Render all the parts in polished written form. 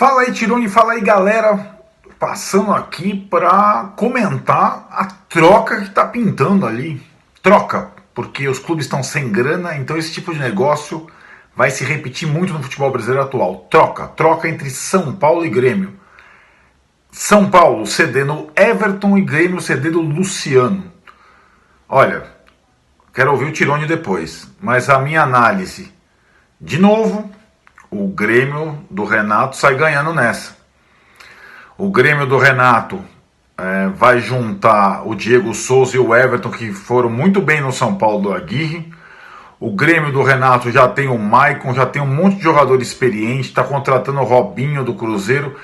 Fala aí, Tirone, fala aí, galera. Passando aqui para comentar a troca que está pintando ali. Troca, porque os clubes estão sem grana, então esse tipo de negócio vai se repetir muito no futebol brasileiro atual. Troca entre São Paulo e Grêmio. São Paulo cedendo Everton e Grêmio cedendo Luciano. Olha, quero ouvir o Tirone depois, mas a minha análise, de novo, o Grêmio do Renato sai ganhando nessa. O Grêmio do Renato vai juntar o Diego Souza e o Everton, que foram muito bem no São Paulo do Aguirre. O Grêmio do Renato já tem o Maicon, já tem um monte de jogador experiente, está contratando o Robinho do Cruzeiro,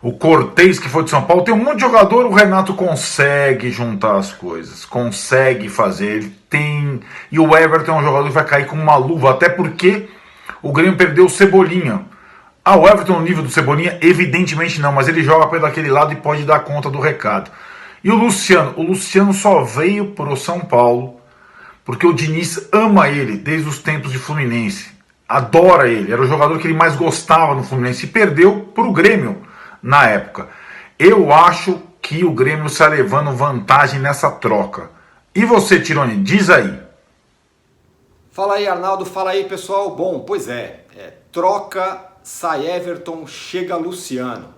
o Cortez, que foi de São Paulo. Tem um monte de jogador, o Renato consegue juntar as coisas, consegue fazer. Ele tem. E o Everton é um jogador que vai cair como uma luva, até porque o Grêmio perdeu o Cebolinha. O Everton no nível do Cebolinha? Evidentemente não, mas ele joga pelo aquele lado e pode dar conta do recado. E o Luciano só veio pro São Paulo porque o Diniz ama ele desde os tempos de Fluminense. Adora ele, era o jogador que ele mais gostava no Fluminense e perdeu pro Grêmio na época. Eu acho que o Grêmio está levando vantagem nessa troca. E você, Tirone, diz aí. Fala aí, Arnaldo, fala aí, pessoal. Bom, pois troca, sai Everton, chega Luciano.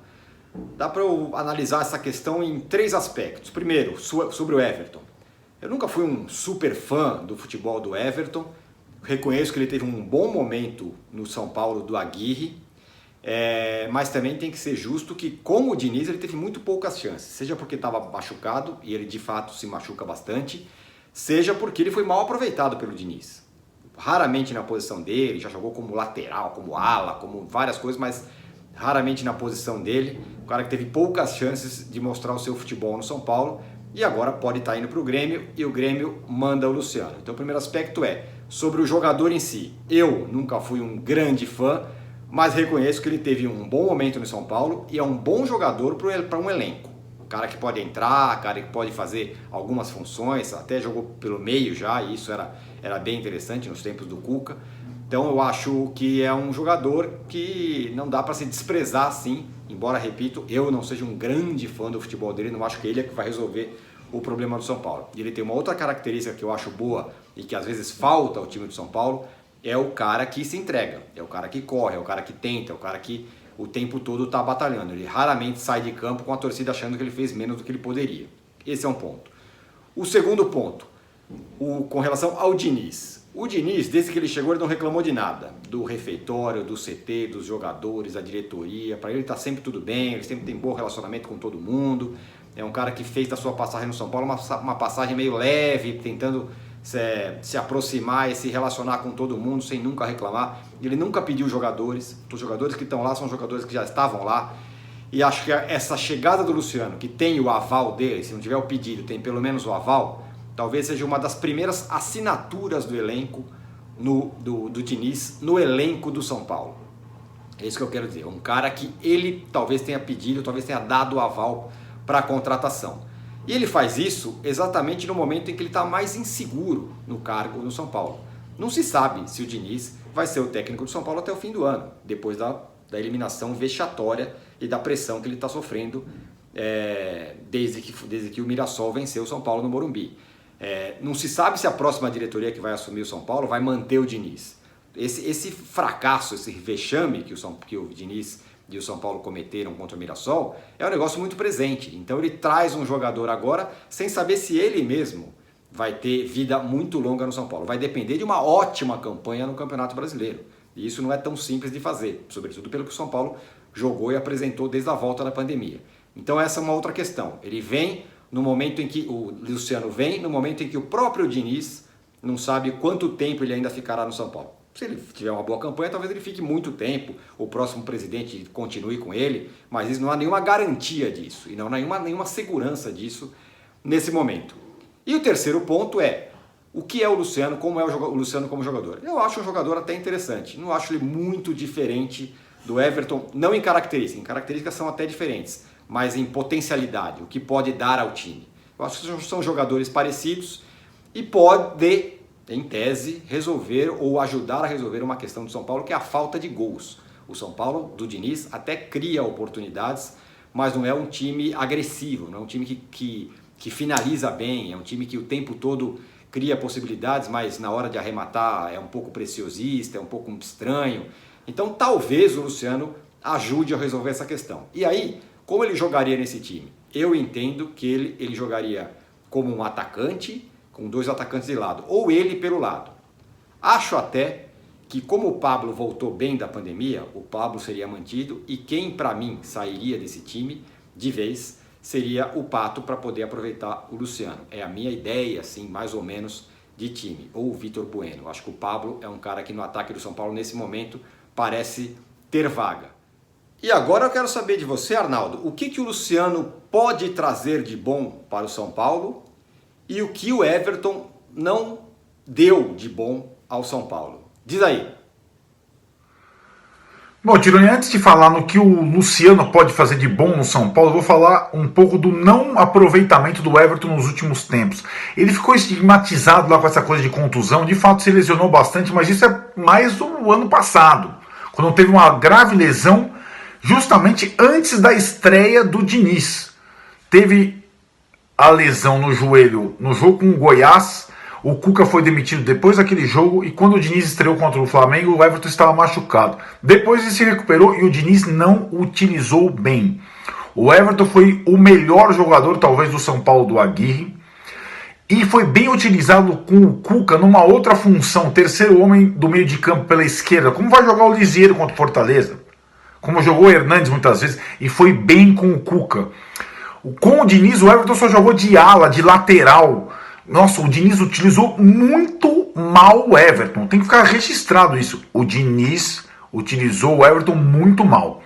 Dá para eu analisar essa questão em três aspectos. Primeiro, sobre o Everton. Eu nunca fui um super fã do futebol do Everton. Reconheço que ele teve um bom momento no São Paulo do Aguirre. Mas também tem que ser justo que, com o Diniz, ele teve muito poucas chances. Seja porque estava machucado, e ele de fato se machuca bastante, seja porque ele foi mal aproveitado pelo Diniz. Raramente na posição dele, já jogou como lateral, como ala, como várias coisas, mas raramente na posição dele. Um cara que teve poucas chances de mostrar o seu futebol no São Paulo e agora pode estar indo para o Grêmio e o Grêmio manda o Luciano. Então o primeiro aspecto sobre o jogador em si. Eu nunca fui um grande fã, mas reconheço que ele teve um bom momento no São Paulo e é um bom jogador para um elenco. Cara que pode entrar, cara que pode fazer algumas funções, até jogou pelo meio já, e isso era bem interessante nos tempos do Cuca. Então eu acho que é um jogador que não dá para se desprezar assim, embora, repito, eu não seja um grande fã do futebol dele, não acho que ele é que vai resolver o problema do São Paulo. E ele tem uma outra característica que eu acho boa e que às vezes falta ao time do São Paulo, é o cara que se entrega, é o cara que corre, é o cara que tenta, é o cara que o tempo todo está batalhando. Ele raramente sai de campo com a torcida achando que ele fez menos do que ele poderia. Esse é um ponto. O segundo ponto, com relação ao Diniz. O Diniz, desde que ele chegou, ele não reclamou de nada. Do refeitório, do CT, dos jogadores, da diretoria. Para ele está sempre tudo bem, ele sempre tem bom relacionamento com todo mundo. É um cara que fez da sua passagem no São Paulo uma passagem meio leve, tentando se aproximar e se relacionar com todo mundo sem nunca reclamar. Ele nunca pediu jogadores. Os jogadores que estão lá são jogadores que já estavam lá. E acho que essa chegada do Luciano, que tem o aval dele, se não tiver o pedido, tem pelo menos o aval, talvez seja uma das primeiras assinaturas do elenco do Diniz no elenco do São Paulo. É isso que eu quero dizer. Um cara que ele talvez tenha pedido, talvez tenha dado o aval para a contratação. E ele faz isso exatamente no momento em que ele está mais inseguro no cargo no São Paulo. Não se sabe se o Diniz vai ser o técnico do São Paulo até o fim do ano, depois da eliminação vexatória e da pressão que ele está sofrendo desde que o Mirassol venceu o São Paulo no Morumbi. Não se sabe se a próxima diretoria que vai assumir o São Paulo vai manter o Diniz. Esse fracasso, esse vexame que o Diniz e o São Paulo cometeram contra o Mirassol, é um negócio muito presente. Então ele traz um jogador agora sem saber se ele mesmo vai ter vida muito longa no São Paulo. Vai depender de uma ótima campanha no Campeonato Brasileiro. E isso não é tão simples de fazer, sobretudo pelo que o São Paulo jogou e apresentou desde a volta da pandemia. Então essa é uma outra questão. Ele vem no momento em que o Luciano vem, no momento em que o próprio Diniz não sabe quanto tempo ele ainda ficará no São Paulo. Se ele tiver uma boa campanha, talvez ele fique muito tempo, o próximo presidente continue com ele, mas isso não há nenhuma garantia disso, e não há nenhuma segurança disso nesse momento. E o terceiro ponto o que é o Luciano, como é o Luciano como jogador? Eu acho um jogador até interessante, não acho ele muito diferente do Everton, não em características são até diferentes, mas em potencialidade, o que pode dar ao time. Eu acho que são jogadores parecidos e pode, em tese, resolver ou ajudar a resolver uma questão do São Paulo, que é a falta de gols. O São Paulo, do Diniz, até cria oportunidades, mas não é um time agressivo, não é um time que finaliza bem, é um time que o tempo todo cria possibilidades, mas na hora de arrematar é um pouco preciosista, é um pouco estranho. Então talvez o Luciano ajude a resolver essa questão. E aí, como ele jogaria nesse time? Eu entendo que ele jogaria como um atacante, com 2 atacantes de lado, ou ele pelo lado. Acho até que como o Pablo voltou bem da pandemia, o Pablo seria mantido e quem para mim sairia desse time de vez seria o Pato para poder aproveitar o Luciano. É a minha ideia, assim, mais ou menos, de time. Ou o Vitor Bueno. Acho que o Pablo é um cara que no ataque do São Paulo nesse momento parece ter vaga. E agora eu quero saber de você, Arnaldo, o que o Luciano pode trazer de bom para o São Paulo e o que o Everton não deu de bom ao São Paulo. Diz aí. Bom, Tironi, antes de falar no que o Luciano pode fazer de bom no São Paulo, eu vou falar um pouco do não aproveitamento do Everton nos últimos tempos. Ele ficou estigmatizado lá com essa coisa de contusão, de fato se lesionou bastante, mas isso é mais do ano passado, quando teve uma grave lesão justamente antes da estreia do Diniz. Teve a lesão no joelho no jogo com o Goiás, o Cuca foi demitido depois daquele jogo e quando o Diniz estreou contra o Flamengo, o Everton estava machucado. Depois ele se recuperou e o Diniz não o utilizou bem. O Everton foi o melhor jogador talvez do São Paulo do Aguirre e foi bem utilizado com o Cuca numa outra função, terceiro homem do meio de campo pela esquerda, como vai jogar o Lisieiro contra o Fortaleza, como jogou o Hernandes muitas vezes, e foi bem com o Cuca. Com o Diniz, o Everton só jogou de ala, de lateral. Nossa, o Diniz utilizou muito mal o Everton. Tem que ficar registrado isso. O Diniz utilizou o Everton muito mal.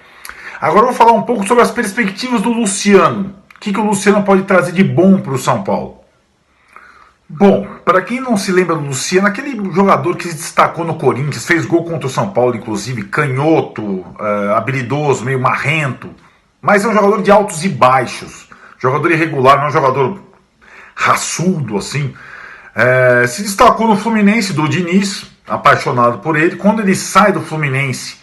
Agora eu vou falar um pouco sobre as perspectivas do Luciano. O que o Luciano pode trazer de bom para o São Paulo? Bom, para quem não se lembra do Luciano, aquele jogador que se destacou no Corinthians, fez gol contra o São Paulo, inclusive, canhoto, habilidoso, meio marrento, mas é um jogador de altos e baixos, jogador irregular, não é um jogador raçudo, assim. Se destacou no Fluminense do Diniz, apaixonado por ele. Quando ele sai do Fluminense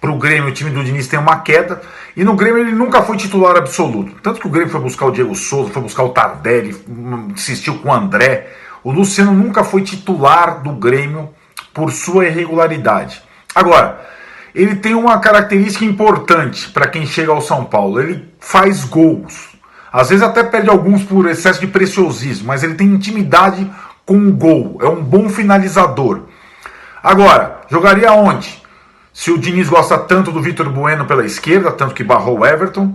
para o Grêmio, o time do Diniz tem uma queda, e no Grêmio ele nunca foi titular absoluto. Tanto que o Grêmio foi buscar o Diego Souza, foi buscar o Tardelli, insistiu com o André. O Luciano nunca foi titular do Grêmio por sua irregularidade. Agora, ele tem uma característica importante para quem chega ao São Paulo: ele faz gols. Às vezes até perde alguns por excesso de preciosismo, mas ele tem intimidade com o gol, é um bom finalizador. Agora, jogaria onde? Se o Diniz gosta tanto do Vitor Bueno pela esquerda, tanto que barrou o Everton,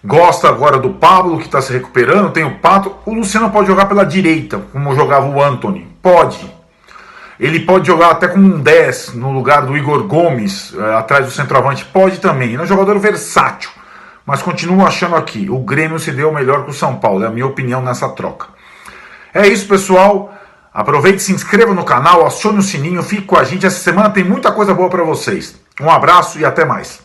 gosta agora do Pablo, que está se recuperando, tem o Pato, o Luciano pode jogar pela direita, como jogava o Antony. Pode. Ele pode jogar até como um 10, no lugar do Igor Gomes, atrás do centroavante. Pode também. Ele é um jogador versátil. Mas continuo achando aqui, o Grêmio se deu melhor que o São Paulo, é a minha opinião nessa troca. É isso, pessoal. Aproveite, se inscreva no canal, acione o sininho, fique com a gente. Essa semana tem muita coisa boa para vocês. Um abraço e até mais.